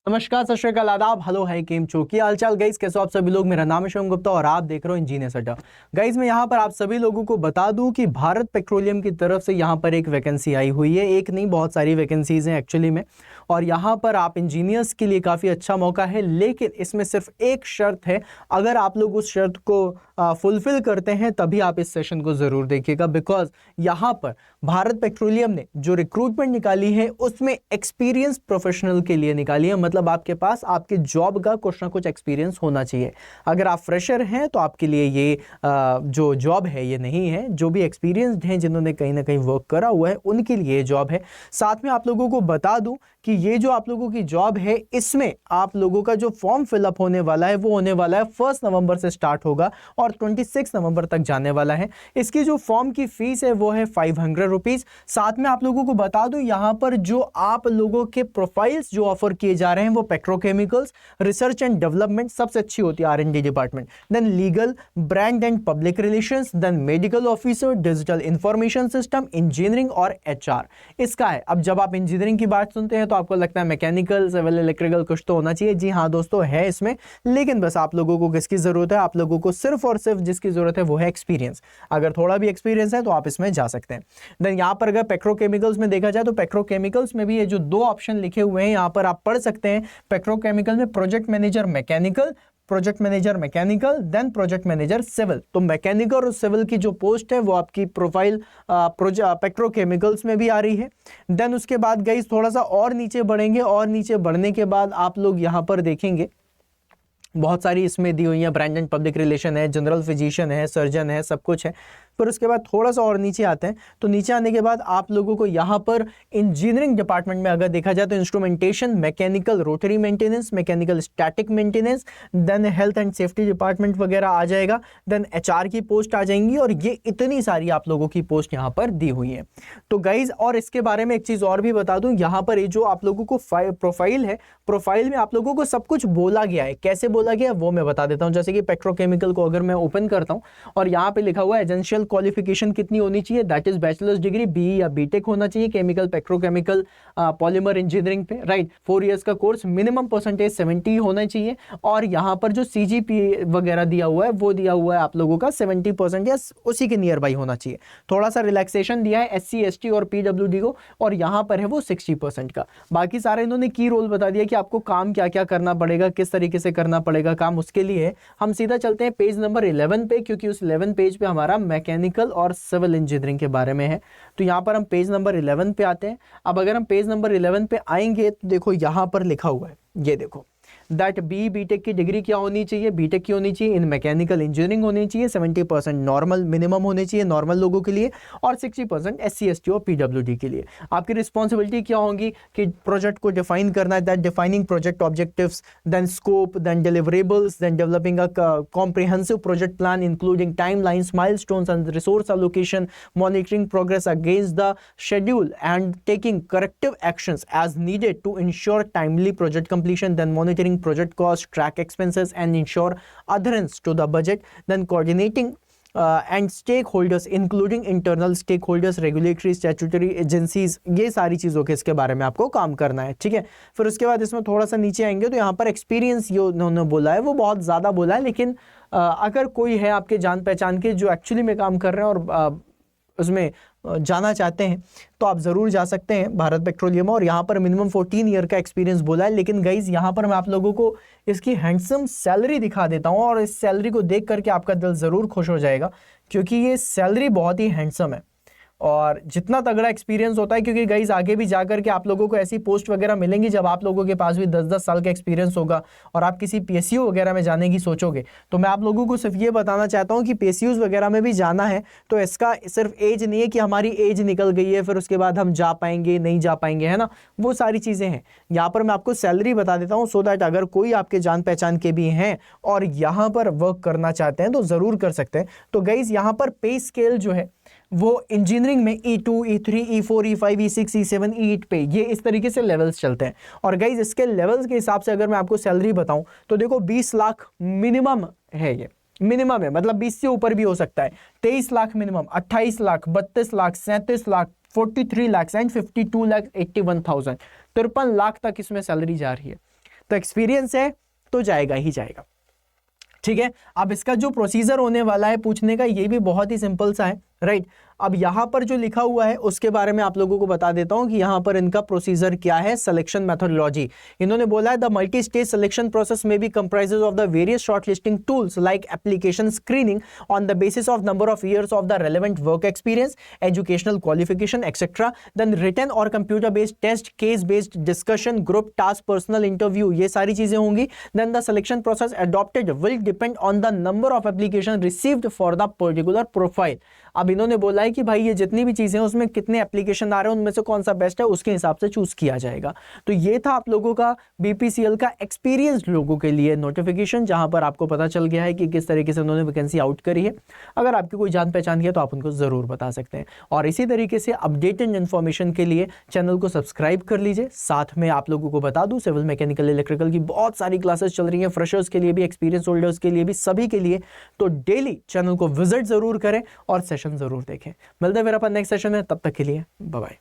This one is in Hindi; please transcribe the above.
नमस्कार, सत श्री अकाल, आदाब, हेलो, है केम चो की हालचाल गाइस, कैसे हो आप सभी लोग। मेरा नाम है शिवम गुप्ता और आप देख रहे हो इंजीनियर्स अड्डा। गाइस मैं यहाँ पर आप सभी लोगों को बता दूं कि भारत पेट्रोलियम की तरफ से यहाँ पर एक वैकेंसी आई हुई है। एक नहीं, बहुत सारी वैकेंसीज हैं एक्चुअली में, और यहाँ पर आप इंजीनियर्स के लिए काफ़ी अच्छा मौका है। लेकिन इसमें सिर्फ एक शर्त है, अगर आप लोग उस शर्त को फुलफिल करते हैं तभी आप इस सेशन को ज़रूर देखिएगा। बिकॉज यहाँ पर भारत पेट्रोलियम ने जो रिक्रूटमेंट निकाली है उसमें एक्सपीरियंस प्रोफेशनल के लिए निकाली है। मतलब आपके पास आपके जॉब का कुछ ना कुछ एक्सपीरियंस होना चाहिए। अगर आप फ्रेशर हैं तो आपके लिए ये जो जॉब है ये नहीं है। जो भी एक्सपीरियंस्ड हैं, जिन्होंने कहीं ना कहीं वर्क करा हुआ है, उनके लिए जॉब है। साथ में आप लोगों को बता दूं कि ये जो आप लोगों की जॉब है, इसमें आप लोगों का जो फॉर्म फिलअप होने वाला है वो होने वाला है 1 नवंबर से स्टार्ट होगा और 26 नवंबर तक जाने वाला है। इसकी जो फॉर्म की फीस है वो है 500 रुपीज। साथ में आप लोगों को बता दूं, यहां पर जो आप लोगों के प्रोफाइल्स जो ऑफर किए जा रहे हैं वो पेट्रोकेमिकल्स, रिसर्च एंड डेवलपमेंट सबसे अच्छी होती है, R&D department, then legal, brand and public relations, then medical officer, digital information system, engineering और HR इसका है। अब जब आप इंजीनियरिंग की बात सुनते हैं तो आपको लगता है मैकेनिकल, सिविल, इलेक्ट्रिकल कुछ तो होना चाहिए। जी हाँ दोस्तों, है इसमें, लेकिन बस आप लोगों को किसकी जरूरत है? आप लोगों को सिर्फ और सिर्फ जिसकी जरूरत है वो है एक्सपीरियंस। अगर थोड़ा भी एक्सपीरियंस है तो आप इसमें जा सकते हैं। देन यहाँ पर अगर पेट्रोकेमिकल्स में देखा जाए तो पेट्रोकेमिकल्स में भी ये जो 2 ऑप्शन लिखे हुए हैं यहाँ पर आप पढ़ सकते हैं। पेट्रोकेमिकल में project manager mechanical, project manager mechanical, then project manager civil. तो मैकेनिकल और सिविल की जो पोस्ट है वो आपकी प्रोफाइल पेट्रोकेमिकल्स में भी आ रही है। देन उसके बाद गाइस थोड़ा सा और नीचे बढ़ेंगे, और नीचे बढ़ने के बाद आप लोग यहाँ पर देखेंगे बहुत सारी इसमें दी हुई है। ब्रांड एंड पब्लिक रिलेशन है, जनरल फिजिशियन है, सर्जन है, सब कुछ है। फिर उसके बाद थोड़ा सा और नीचे आते हैं, तो नीचे आने के बाद आप लोगों को यहाँ पर इंजीनियरिंग डिपार्टमेंट में अगर देखा जाए तो instrumentation, mechanical rotary maintenance, mechanical static maintenance, then health and safety department वगैरह आ जाएगा। देन HR की पोस्ट आ जाएंगी, और ये इतनी सारी आप लोगों की पोस्ट यहाँ पर दी हुई है। तो गाइज, और इसके बारे में एक चीज और भी बता दूं, यहाँ पर ये जो आप लोगों को प्रोफाइल है, प्रोफाइल में आप लोगों को सब कुछ बोला गया है। कैसे बोला गया है वो मैं बता देता हूँ। जैसे कि पेट्रोकेमिकल को अगर मैं ओपन करता हूँ और यहाँ पे लिखा हुआ है एसेंशियल क्वालिफिकेशन कितनी होनी चाहिए, that is bachelors degree, BE या BTech होना चाहिए केमिकल पेट्रोकेमिकल पॉलीमर इंजीनियरिंग पे, राइट। 4 इयर्स का कोर्स, मिनिमम परसेंटेज 70 होना चाहिए। और यहाँ पर जो CGPA वगैरह दिया हुआ है वो दिया हुआ है आप लोगों का 70% या उसी के नियर बाई होना चाहिए। थोड़ा सा रिलैक्सेशन दिया है SC ST और PWD को, और यहाँ पर है वो 60% का। बाकी सारे इन्होंने की रोल बता दिया कि आपको काम क्या क्या करना पड़ेगा, किस तरीके से करना पड़ेगा काम। उसके लिए हम सीधा चलते हैं पेज नंबर 11 पे, क्योंकि उस 11 पेज पे हमारा मैकेनिकल और सिविल इंजीनियरिंग के बारे में है। तो यहाँ पर हम पेज नंबर 11 पे आते हैं। अब अगर हम पेज नंबर 11 पे आएंगे तो देखो यहाँ पर लिखा हुआ है, ये देखो, दैट BE BTech की डिग्री क्या होनी चाहिए, BTech की होनी चाहिए, इन मैकेनिकल इंजीनियरिंग होनी चाहिए, 70% नॉर्मल मिनिमम होने चाहिए नॉर्मल लोगों के लिए, और 60% SC ST और PWD के लिए। आपकी रिस्पॉन्सिबिलिटी क्या होगी कि प्रोजेक्ट को डिफाइन करना है, that defining project objectives, then scope, then deliverables, then developing a comprehensive project plan including timelines, milestones and resource allocation, monitoring progress against the schedule and taking corrective actions as needed to ensure timely project completion, then monitoring project cost, track expenses and ensure adherence to the budget, then coordinating and stakeholders including internal stakeholders, regulatory, statutory agencies, ये सारी चीज़ों के इसके बारे में आपको काम करना है, ठीक है। फिर उसके बाद इसमें थोड़ा सा नीचे आएंगे तो यहाँ पर एक्सपीरियंस ये उन्होंने बोला है वो बहुत ज़्यादा बोला है, लेकिन अगर कोई है आपके जान पहचान के जो एक्चुअली में काम कर रहे हैं और उसमें जाना चाहते हैं तो आप ज़रूर जा सकते हैं भारत पेट्रोलियम। और यहाँ पर मिनिमम 14 ईयर का एक्सपीरियंस बोला है। लेकिन गाइज यहाँ पर मैं आप लोगों को इसकी हैंडसम सैलरी दिखा देता हूँ, और इस सैलरी को देख करके आपका दिल ज़रूर खुश हो जाएगा, क्योंकि ये सैलरी बहुत ही हैंडसम है। और जितना तगड़ा एक्सपीरियंस होता है, क्योंकि गाइज आगे भी जाकर के आप लोगों को ऐसी पोस्ट वगैरह मिलेंगी जब आप लोगों के पास भी 10-10 साल का एक्सपीरियंस होगा और आप किसी PSU वगैरह में जाने की सोचोगे। तो मैं आप लोगों को सिर्फ ये बताना चाहता हूँ कि PSUs वगैरह में भी जाना है तो इसका सिर्फ एज नहीं है कि हमारी एज निकल गई है फिर उसके बाद हम जा पाएंगे नहीं जा पाएंगे, है ना, वो सारी चीज़ें हैं। यहाँ पर मैं आपको सैलरी बता देता हूँ सो दैट अगर कोई आपके जान पहचान के भी हैं और यहाँ पर वर्क करना चाहते हैं तो ज़रूर कर सकते हैं। तो गाइज यहाँ पर पे स्केल जो है वो इंजीनियरिंग में E2, E3, E4, E5, E6, E7, E8 पे ये इस तरीके से लेवल्स चलते हैं। और गाइज इसके लेवल्स के हिसाब से अगर मैं आपको सैलरी बताऊं तो देखो 20 लाख मिनिमम है, ये मिनिमम है, मतलब 20 से ऊपर भी हो सकता है। 23 लाख मिनिमम, 28 लाख, 32 लाख, 37 लाख, 43 लाख एंड 52 लाख 81,000, 53 लाख तक इसमें सैलरी जा रही है। तो एक्सपीरियंस है तो जाएगा ही जाएगा, ठीक है। अब इसका जो प्रोसीजर होने वाला है पूछने का, ये भी बहुत ही सिंपल सा है, राइट। अब यहां पर जो लिखा हुआ है उसके बारे में आप लोगों को बता देता हूं कि यहां पर इनका प्रोसीजर क्या है। सिलेक्शन मेथोडोलॉजी, इन्होंने बोला है the multi stage selection process में be comprises of the various shortlisting tools like application screening on the basis of number of years of the relevant work experience, educational qualification etcetera, then written और computer based test, case based discussion, group task, personal interview, ये सारी चीजें होंगी। Then the selection process adopted will depend on the number of application received for the particular profile. अब इन्होंने बोला है कि भाई ये जितनी भी चीजें हैं उसमें कितने एप्लीकेशन आ रहे हैं, उनमें से कौन सा बेस्ट है उसके हिसाब से चूज किया जाएगा। तो ये था आप लोगों का बीपीसीएल का एक्सपीरियंस लोगों के लिए नोटिफिकेशन, जहां पर आपको पता चल गया है कि किस तरीके से उन्होंने वैकेंसी आउट करी है। अगर आपकी कोई जान पहचान है तो आप उनको जरूर बता सकते हैं। और इसी तरीके से अपडेटेड इन्फॉर्मेशन के लिए चैनल को सब्सक्राइब कर लीजिए। साथ में आप लोगों को बता दूं सिविल मैकेनिकल इलेक्ट्रिकल की बहुत सारी क्लासेस चल रही हैं, फ्रेशर्स के लिए भी, एक्सपीरियंस होल्डर्स के लिए भी, सभी के लिए। तो डेली चैनल को विजिट जरूर करें और सेशन जरूर देखें। मिलते हैं फिर अपन नेक्स्ट सेशन में, तब तक के लिए बाय बाय।